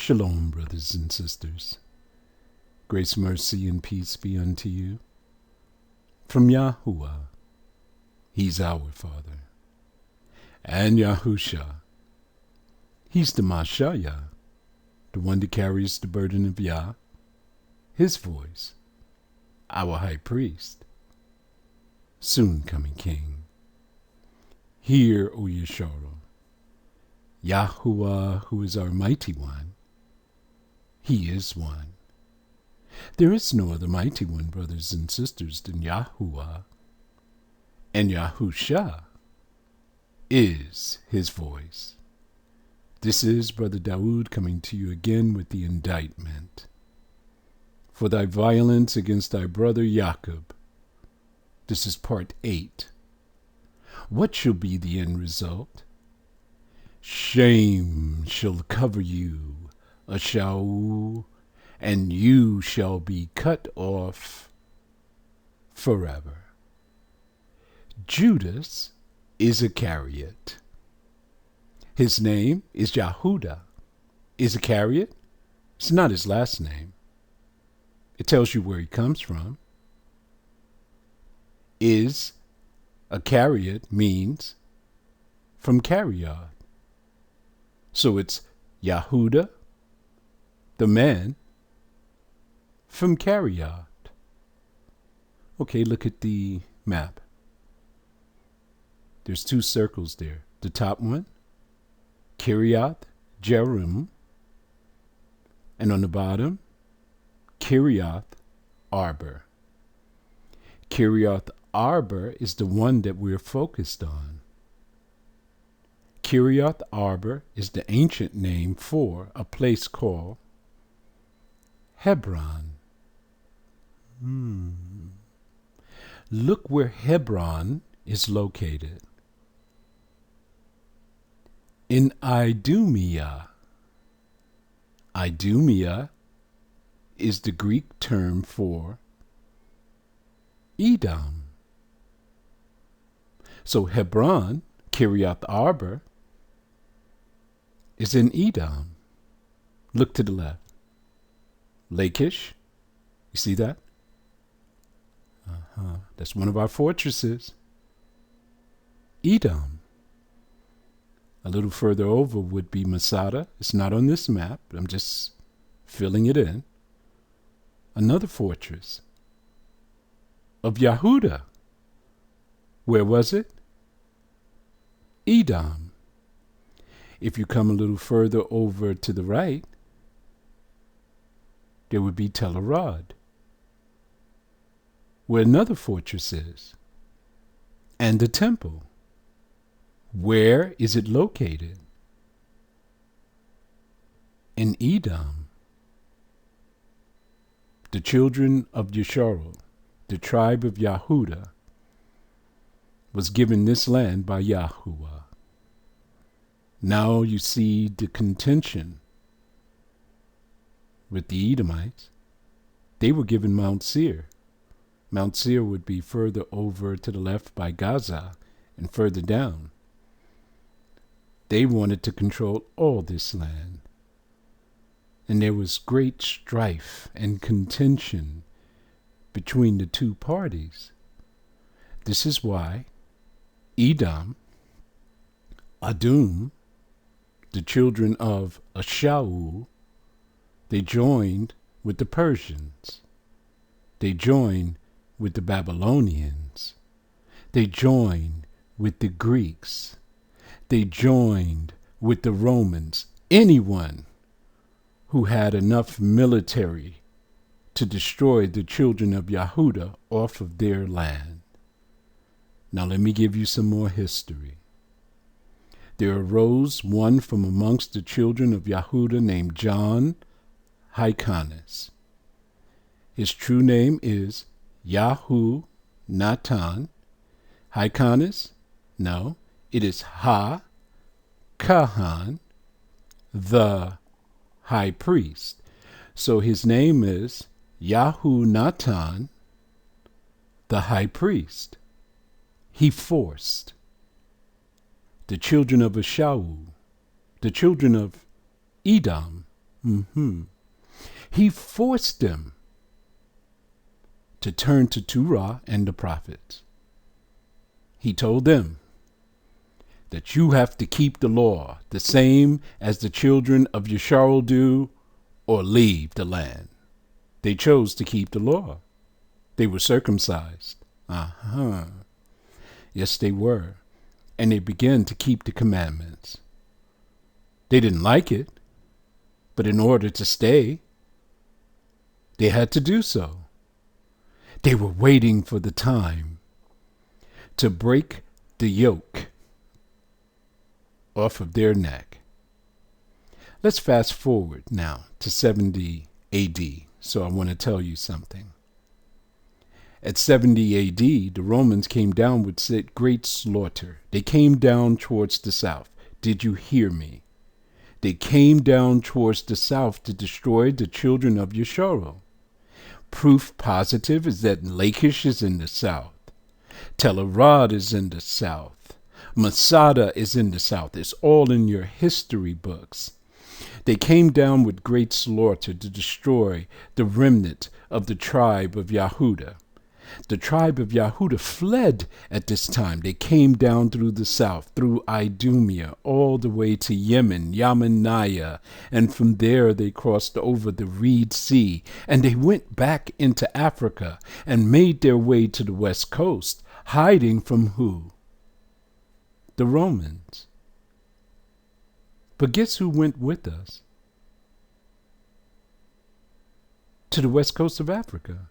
Shalom, brothers and sisters. Grace, mercy, and peace be unto you. From Yahuwah, He's our Father. And Yahusha, He's the Mashayah, the one that carries the burden of Yah, His voice, our High Priest, soon coming King. Hear, O Yeshua, Yahuwah, who is our Mighty One, He is one. There is no other Mighty One, brothers and sisters, than Yahuwah, and Yahusha is His voice. This is Brother Dawood coming to you again with the indictment. For thy violence against thy brother YACUB. This is part 8. What shall be the end result? Shame shall cover you, Ashau, and you shall be cut off forever. Judas is Iscariot. His name is Yehuda. Iscariot? It's not his last name. It tells you where he comes from. Iscariot means from Cariot. So it's Yehuda, the man from Cariot. Okay, look at the map. There's 2 circles there. The top one, Kiriath Jearim, and on the bottom, Kiriath Arbor. Kiriath Arbor is the one that we're focused on. Kiriath Arbor is the ancient name for a place called Hebron. Look where Hebron is located. In Idumea. Idumea is the Greek term for Edom. So Hebron, Kiriath Arbor, is in Edom. Look to the left. Lachish, you see that? That's one of our fortresses. Edom. A little further over would be Masada. It's not on this map. I'm just filling it in. Another fortress of Yehuda. Where was it? Edom. If you come a little further over to the right, there would be Tel Arad, where another fortress is, and the temple. Where is it located? In Edom. The children of Yeshua, the tribe of Yehuda, was given this land by Yahuwah. Now you see the contention with the Edomites. They were given Mount Seir. Mount Seir would be further over to the left by Gaza and further down. They wanted to control all this land. And there was great strife and contention between the 2 parties. This is why Edom, Adum, the children of Ashau, they joined with the Persians. They joined with the Babylonians. They joined with the Greeks. They joined with the Romans. Anyone who had enough military to destroy the children of Yehuda off of their land. Now let me give you some more history. There arose one from amongst the children of Yehuda named John Hyrcanus. His true name is YAHUNATAN. Hyrcanus? No, it is Ha-Kahan, the High Priest. So his name is YAHUNATAN, the High Priest. He forced the children of Ashau, the children of Edom, He forced them to turn to Torah and the prophets. He told them that you have to keep the law the same as the children of Yisrael do, or leave the land. They chose to keep the law. They were circumcised. Yes, they were. And they began to keep the commandments. They didn't like it, but in order to stay, they had to do so. They were waiting for the time to break the yoke off of their neck. Let's fast forward now to 70 AD. So I want to tell you something. At 70 AD, the Romans came down with great slaughter. They came down towards the south. Did you hear me? They came down towards the south to destroy the children of Yisrael. Proof positive is that Lachish is in the south. Tel Arad is in the south. Masada is in the south. It's all in your history books. They came down with great slaughter to destroy the remnant of the tribe of Yehuda. The tribe of Yehuda fled at this time. They came down through the south, through Idumea, all the way to Yemen, Yamaniah, and from there they crossed over the Reed Sea, and they went back into Africa and made their way to the west coast, hiding from who? The Romans. But guess who went with us to the west coast of Africa?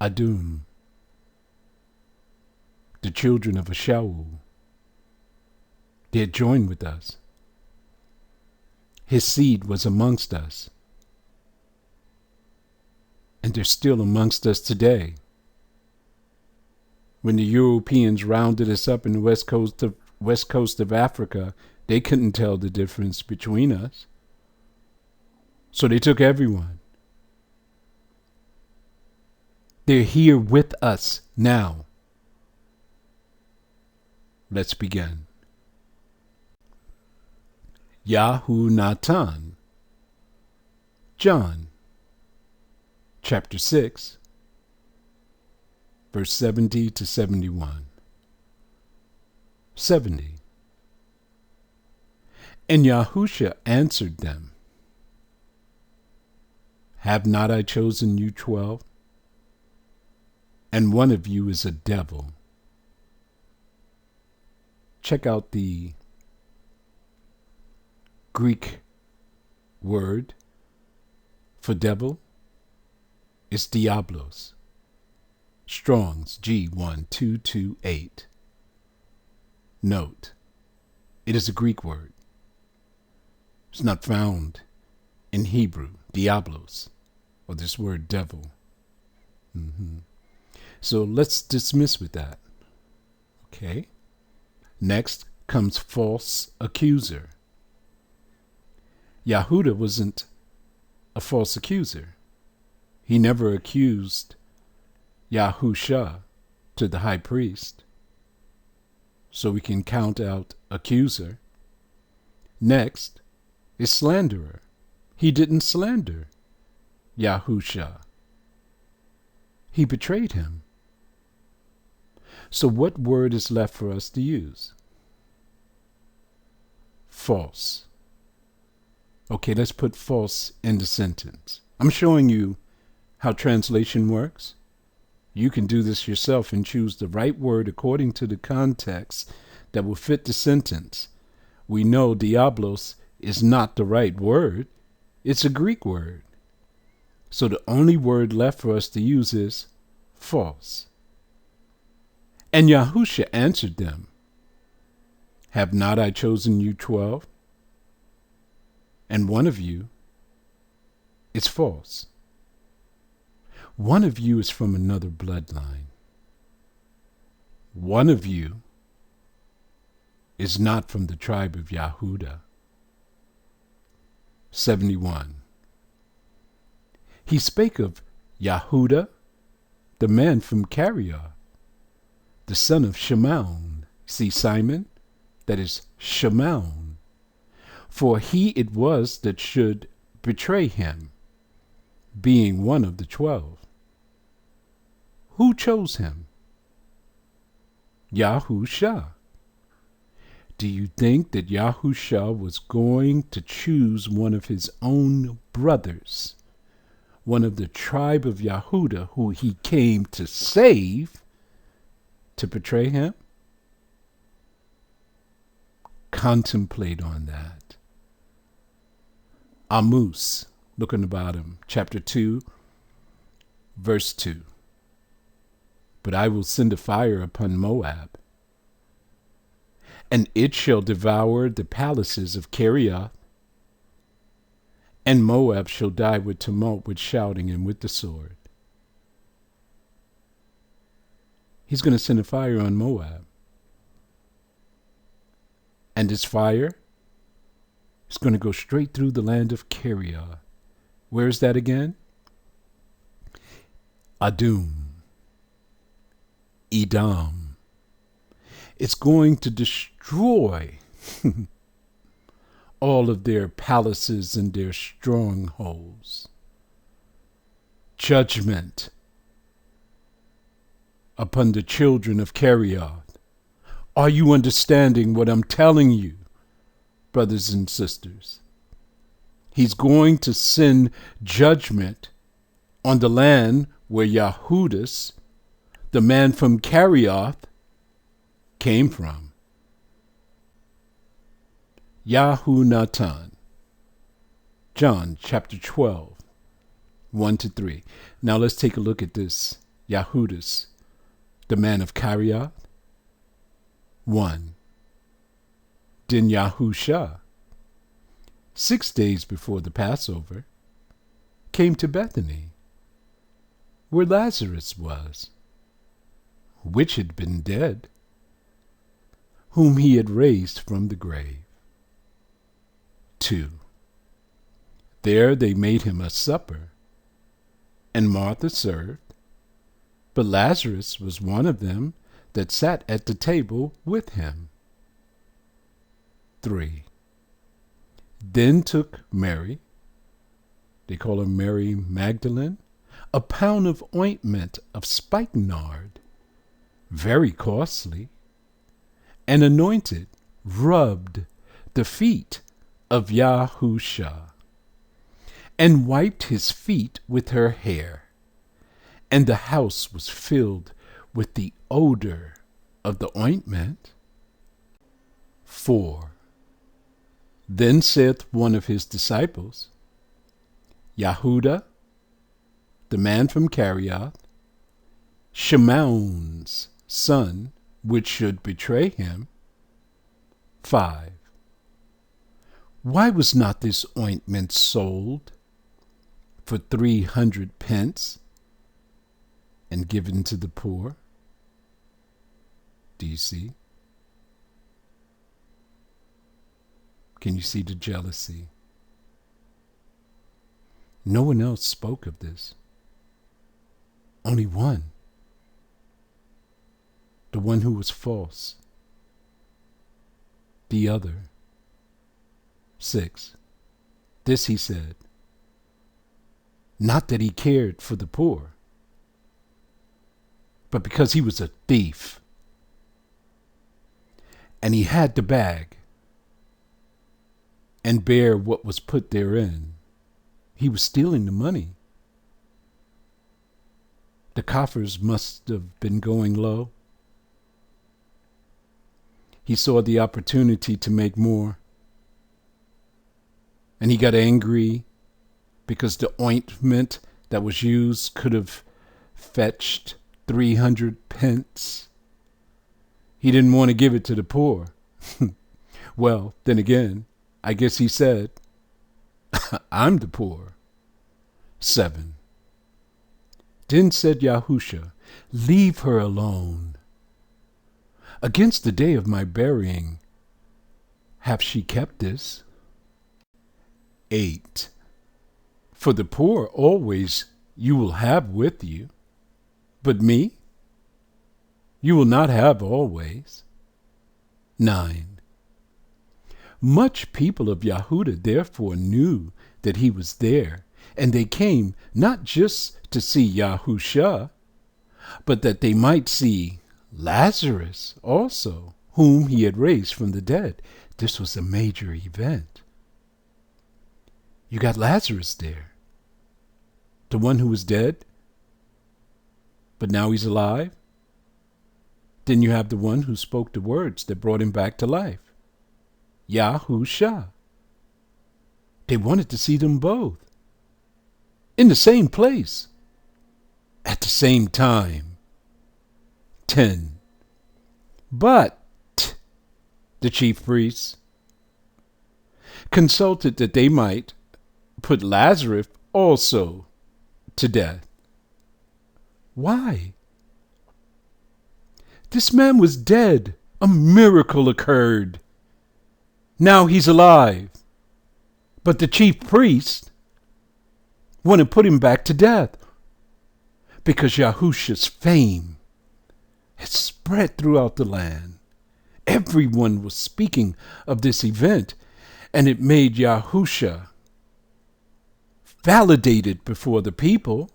Adum, the children of Shaul. They had joined with us. His seed was amongst us. And they're still amongst us today. When the Europeans rounded us up in the west coast of Africa, they couldn't tell the difference between us. So they took everyone. They're here with us now. Let's begin. YAHUNATAN John, chapter 6, verse 70 to 71. 70. And Yahusha answered them, Have not I chosen you 12? And one of you is a devil. Check out the Greek word for devil. It's diablos. Strong's G1228. Note, it is a Greek word. It's not found in Hebrew, diablos, or this word devil. So let's dismiss with that. Okay. Next comes false accuser. Yehuda wasn't a false accuser. He never accused Yahusha to the high priest. So we can count out accuser. Next is slanderer. He didn't slander Yahusha. He betrayed him. So what word is left for us to use? False. Okay, let's put false in the sentence. I'm showing you how translation works. You can do this yourself and choose the right word according to the context that will fit the sentence. We know diablos is not the right word. It's a Greek word. So the only word left for us to use is false. And Yahusha answered them, Have not I chosen you 12? And one of you is false. One of you is from another bloodline. One of you is not from the tribe of Yehuda. 71. He spake of Yehuda, the man from Iscariot, the son of Shimon. See Simon, that is Sha-La-Man, for he it was that should betray him, being one of the 12. Who chose him? Yahusha. Do you think that Yahusha was going to choose one of his own brothers, one of the tribe of Yehuda, who he came to save, to betray him? Contemplate on that. Amos, look on the bottom, chapter 2, verse 2. But I will send a fire upon Moab, and it shall devour the palaces of Iscariot, and Moab shall die with tumult, with shouting, and with the sword. He's going to send a fire on Moab. And this fire is going to go straight through the land of Iscariot. Where is that again? Adum, Edom. It's going to destroy all of their palaces and their strongholds. Judgment upon the children of Iscariot. Are you understanding what I'm telling you, brothers and sisters? He's going to send judgment on the land where Judas, the man from Iscariot, came from. YAHUNATAN John chapter 12, 1-3. Now let's take a look at this. Judas, the man of Iscariot. 1. Then Yahusha, 6 days before the Passover, came to Bethany, where Lazarus was, which had been dead, whom he had raised from the grave. 2. There they made him a supper, and Martha served, but Lazarus was one of them that sat at the table with him. 3. Then took Mary, they call her Mary Magdalene, a pound of ointment of spikenard, very costly, and anointed, rubbed the feet of Yahusha, and wiped his feet with her hair, and the house was filled with the odor of the ointment. 4. Then saith one of his disciples, Yehuda, the man from Iscariot, Shimmon's son, which should betray him. 5. Why was not this ointment sold for 300 pence and given to the poor? Do you see? Can you see the jealousy? No one else spoke of this. Only one. The one who was false. The other. 6. This he said, not that he cared for the poor, but because he was a thief, and he had the bag, and bear what was put therein. He was stealing the money. The coffers must have been going low. He saw the opportunity to make more, and he got angry because the ointment that was used could have fetched 300 pence. He didn't want to give it to the poor. Well, then again, I guess he said, I'm the poor. 7. Then said Yahusha, leave her alone. Against the day of my burying, hath she kept this? 8. For the poor always you will have with you, but me you will not have always. 9. Much people of Yahudah therefore knew that he was there, and they came not just to see Yahusha, but that they might see Lazarus also, whom he had raised from the dead. This was a major event. You got Lazarus there, the one who was dead, but now he's alive. Then you have the one who spoke the words that brought him back to life, Yahusha. They wanted to see them both in the same place at the same time. 10. But the chief priests consulted that they might put Lazarus also to death. Why? This man was dead. A miracle occurred. Now he's alive. But the chief priest want to put him back to death because Yahusha's fame had spread throughout the land. Everyone was speaking of this event, and it made Yahusha validated before the people.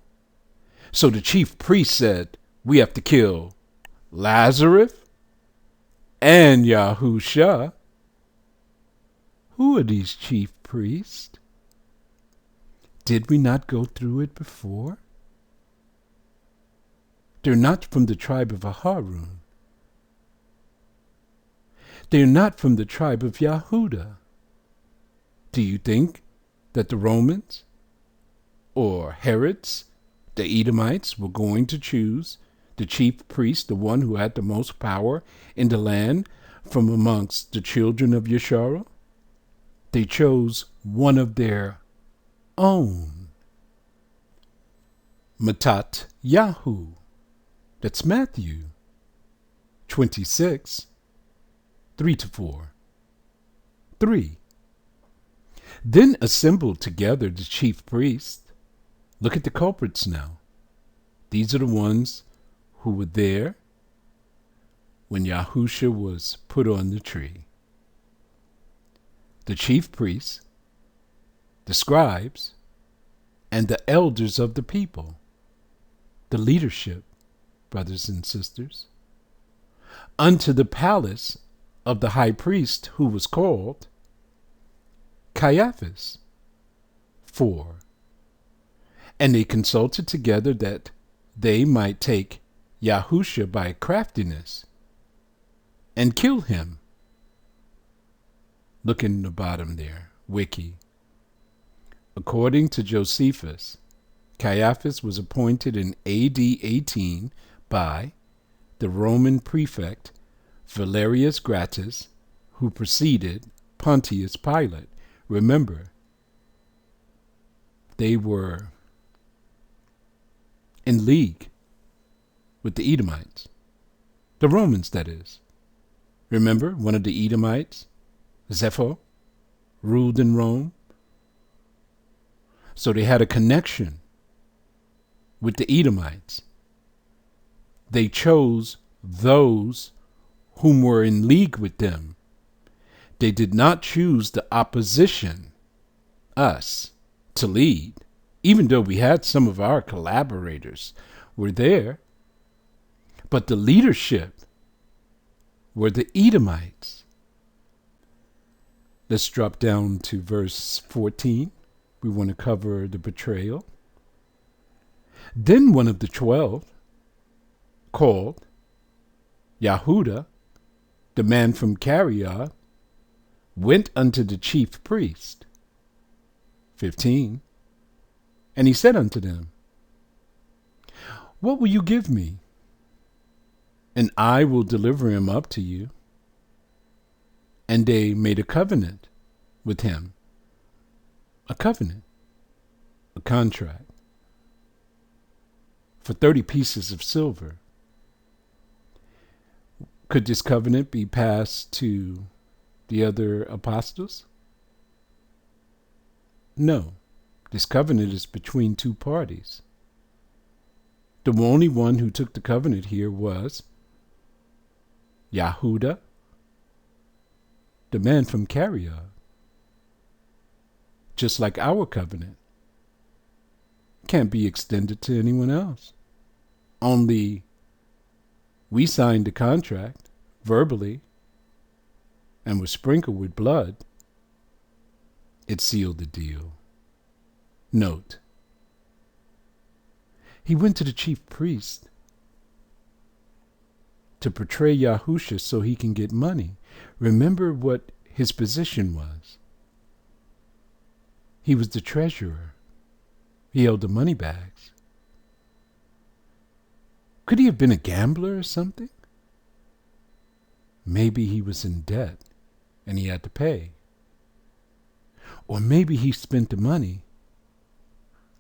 So the chief priest said, we have to kill Lazarus and Yahusha. Who are these chief priests? Did we not go through it before? They're not from the tribe of Aharun. They're not from the tribe of Yahudah. Do you think that the Romans or Herods, the Edomites, were going to choose the chief priest, the one who had the most power in the land, from amongst the children of Yeshua? They chose one of their own. Matatyahu. That's Matthew 26, 3-4. 3. Then assembled together the chief priests. Look at the culprits now. These are the ones who were there when Yahusha was put on the tree. The chief priests, the scribes, and the elders of the people, the leadership, brothers and sisters, unto the palace of the high priest who was called Caiaphas. 4. And they consulted together that they might take Yahusha by craftiness and kill him. Look in the bottom there, wiki. According to Josephus, Caiaphas was appointed in AD 18 by the Roman prefect Valerius Gratus, who preceded Pontius Pilate. Remember, they were in league with the Edomites. The Romans, that is. Remember, one of the Edomites, Zepho, ruled in Rome. So they had a connection with the Edomites. They chose those whom were in league with them. They did not choose the opposition, us, to lead, even though we had some of our collaborators were there. But the leadership were the Edomites. Let's drop down to verse 14. We want to cover the betrayal. Then one of the 12, called Yahudah, the man from Iscariot, went unto the chief priest. 15. And he said unto them, what will you give me? And I will deliver him up to you. And they made a covenant with him. A covenant. A contract. For 30 pieces of silver. Could this covenant be passed to the other apostles? No. This covenant is between two parties. The only one who took the covenant here was Yahudah, the man from Iscariot, just like our covenant, can't be extended to anyone else. Only we signed the contract verbally and was sprinkled with blood. It sealed the deal. Note, he went to the chief priest to portray Yahusha so he can get money. Remember what his position was. He was the treasurer. He held the money bags. Could he have been a gambler or something? Maybe he was in debt and he had to pay. Or maybe he spent the money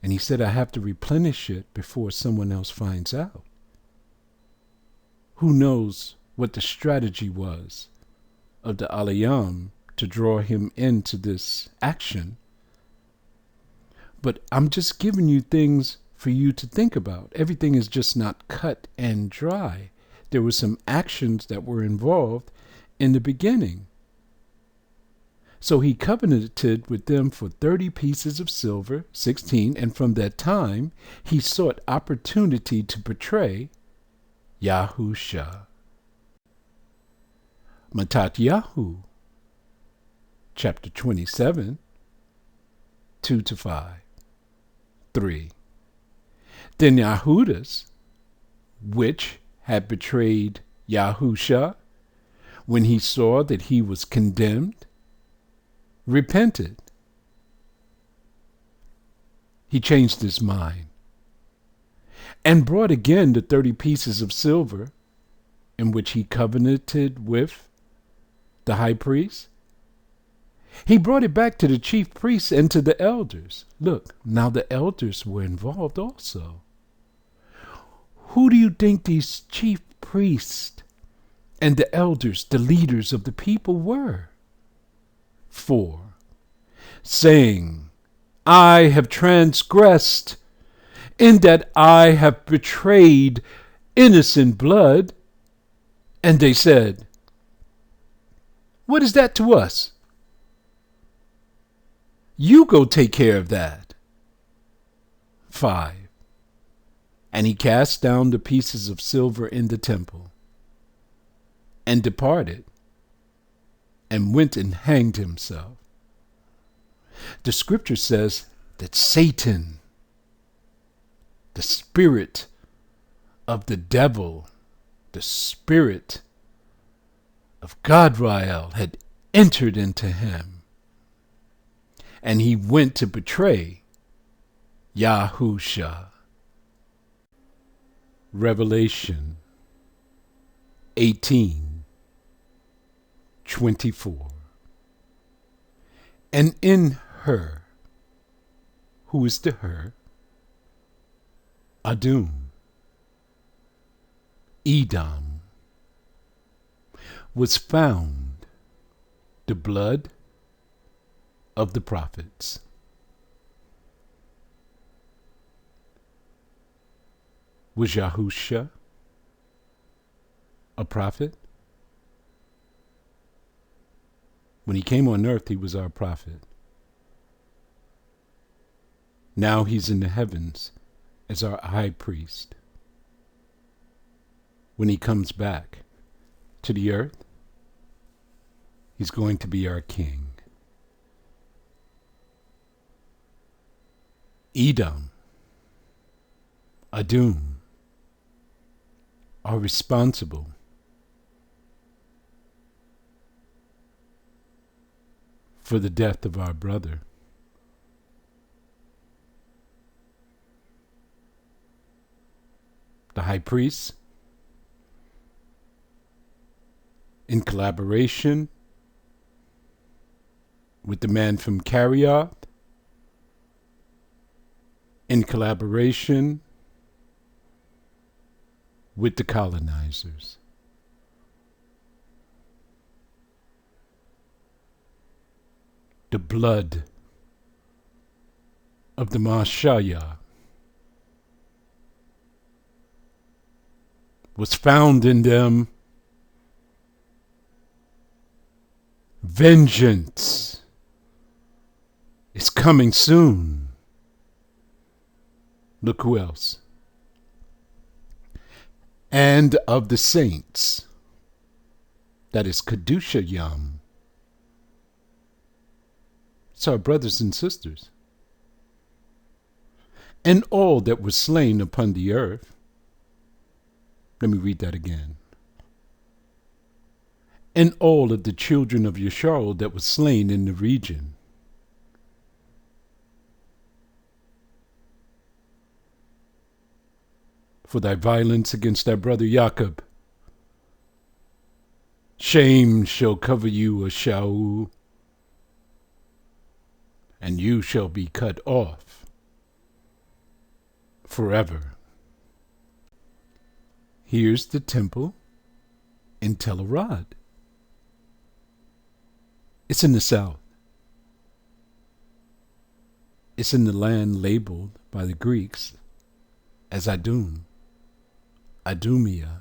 and he said, I have to replenish it before someone else finds out. Who knows what the strategy was of the Alayam to draw him into this action? But I'm just giving you things for you to think about. Everything is just not cut and dry. There were some actions that were involved in the beginning. So he covenanted with them for 30 pieces of silver, 16, and from that time he sought opportunity to betray Yahusha. MATATYAHU, chapter 27, 2-5. 3. Then Judas, which had betrayed Yahusha, when he saw that he was condemned, repented. He changed his mind and brought again the 30 pieces of silver in which he covenanted with the high priest. He brought it back to the chief priests and to the elders. Look, now the elders were involved also. Who do you think these chief priests and the elders, the leaders of the people, were? 4. Saying, I have transgressed in that I have betrayed innocent blood. And they said, what is that to us? You go take care of that. 5. And he cast down the pieces of silver in the temple and departed and went and hanged himself. The scripture says that Satan, the spirit of the devil, the spirit of Gadrael, had entered into him, and he went to betray Yahusha. Revelation 18:24. And in her, who is the her? Adum, Edom, was found the blood of the prophets. Was Yahusha a prophet? When he came on earth, he was our prophet. Now he's in the heavens as our high priest. When he comes back to the earth, he's going to be our king. Edom, Adum, are responsible for the death of our brother. The high priest, in collaboration with the man from Iscariot, in collaboration with the colonizers. The blood of the Messiah was found in them Vengeance is coming soon. Look who else. And of the saints, that is Kedusha Yam. It's our brothers and sisters. And all that were slain upon the earth. Let me read that again. And all of the children of Yashar that were slain in the region. For thy violence against thy brother YACUB. Shame shall cover you, Ashau, and you shall be cut off forever. Here's the temple in Tel Arad. It's in the south. It's in the land labeled by the Greeks as Adum, Adumia.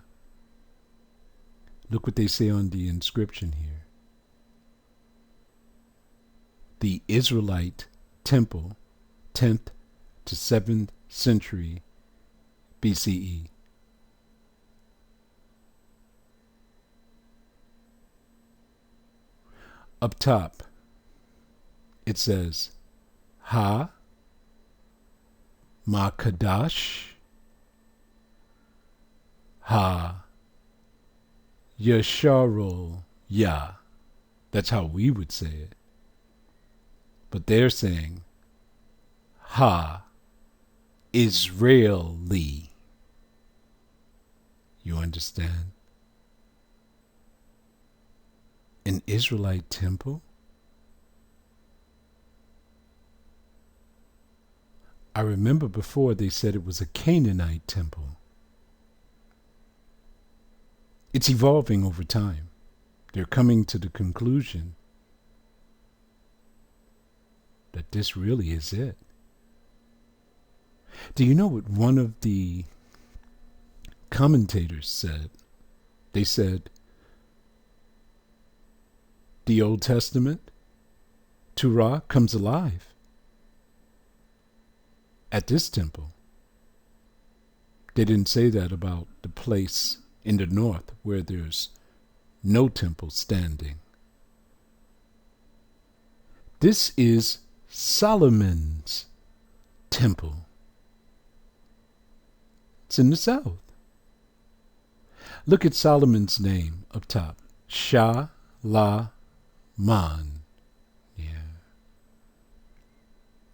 Look what they say on the inscription here. The Israelite temple, 10th to 7th century BCE. Up top, it says, Ha Makadash Ha Yasharol Yah. That's how we would say it. But they're saying Ha Israeli. You understand? An Israelite temple? I remember before they said it was a Canaanite temple. It's evolving over time. They're coming to the conclusion that this really is it. Do you know what one of the commentators said? They said, the Old Testament, Torah, comes alive at this temple. They didn't say that about the place in the north where there's no temple standing. This is Solomon's temple. It's in the south. Look at Solomon's name up top. Sha-La-Man. Yeah.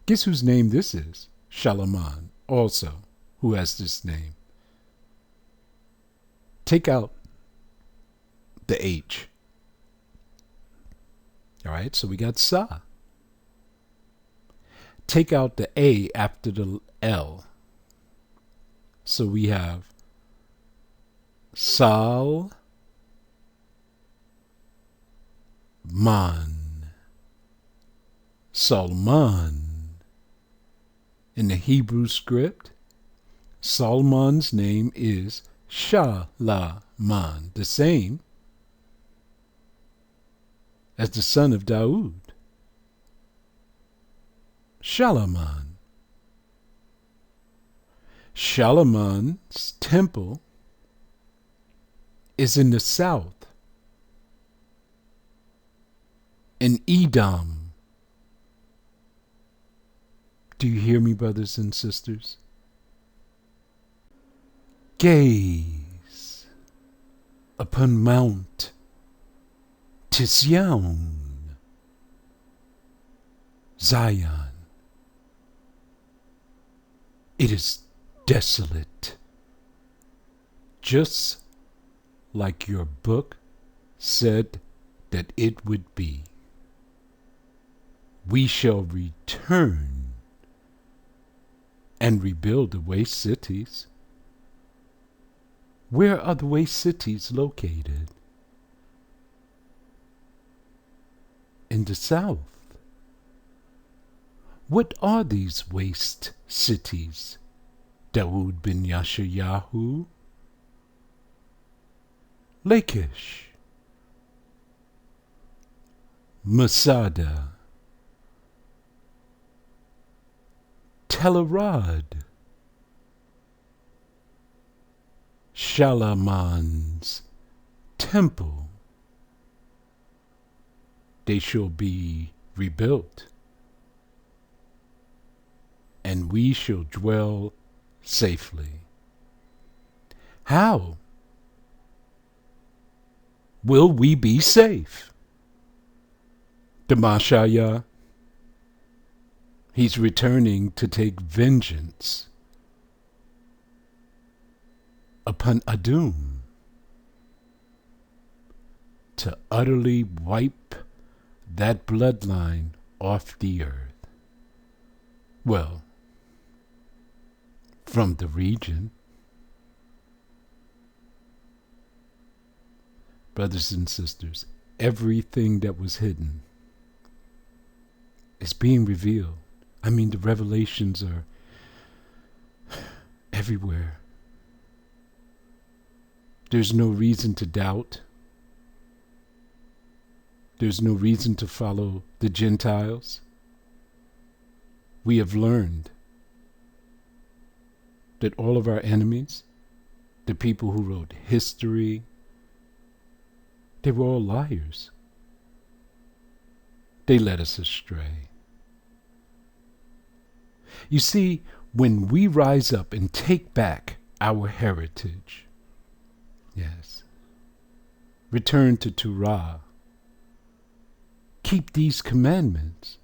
Guess whose name this is? Sha-La-Man also, who has this name. Take out the H. All right, so we got Sa. Take out the A after the L. So we have Sal Man. Salman. In the Hebrew script, Salman's name is Sha-La-Man, the same as the son of Dawood. Sha-La-Man. Sha-La-Man's temple is in the south, in Edom. Do you hear me, brothers and sisters? Gaze upon Mount Tisyaun, Zion. It is desolate, just like your book said that it would be. We shall return and rebuild the waste cities. Where are the waste cities located? In the south. What are these waste cities, Dawood bin Yashayahu? Lachish, Masada, Telerad, Sha-La-Man's temple, they shall be rebuilt, and we shall dwell safely. How will we be safe? The Messiah, he's returning to take vengeance upon Adum, to utterly wipe that bloodline off the earth. Well, from the region. Brothers and sisters, everything that was hidden is being revealed. I mean, the revelations are everywhere. There's no reason to doubt. There's no reason to follow the Gentiles. We have learned that all of our enemies, the people who wrote history, they were all liars. They led us astray. You see, when we rise up and take back our heritage, yes, return to Torah, keep these commandments,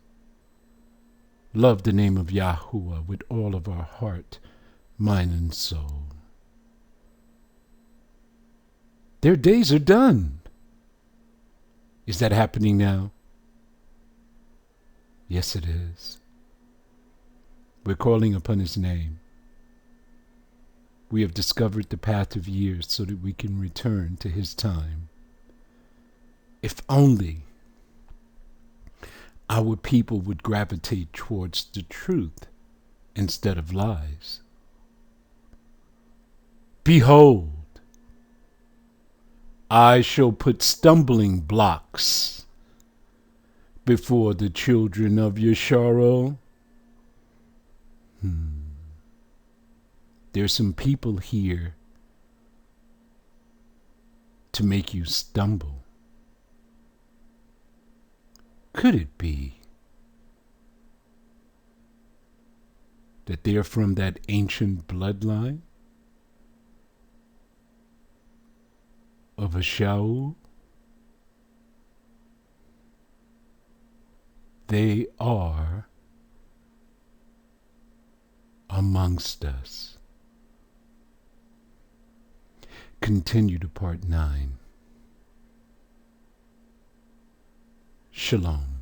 love the name of Yahuwah with all of our heart, mind, and soul, their days are done. Is that happening now? Yes, it is. We're calling upon his name. We have discovered the path of years so that we can return to his time. If only our people would gravitate towards the truth instead of lies. Behold, I shall put stumbling blocks before the children of Yesharo. There's some people here to make you stumble. Could it be that they're from that ancient bloodline of a Shaul? They are amongst us. Continue to part 9. Shalom.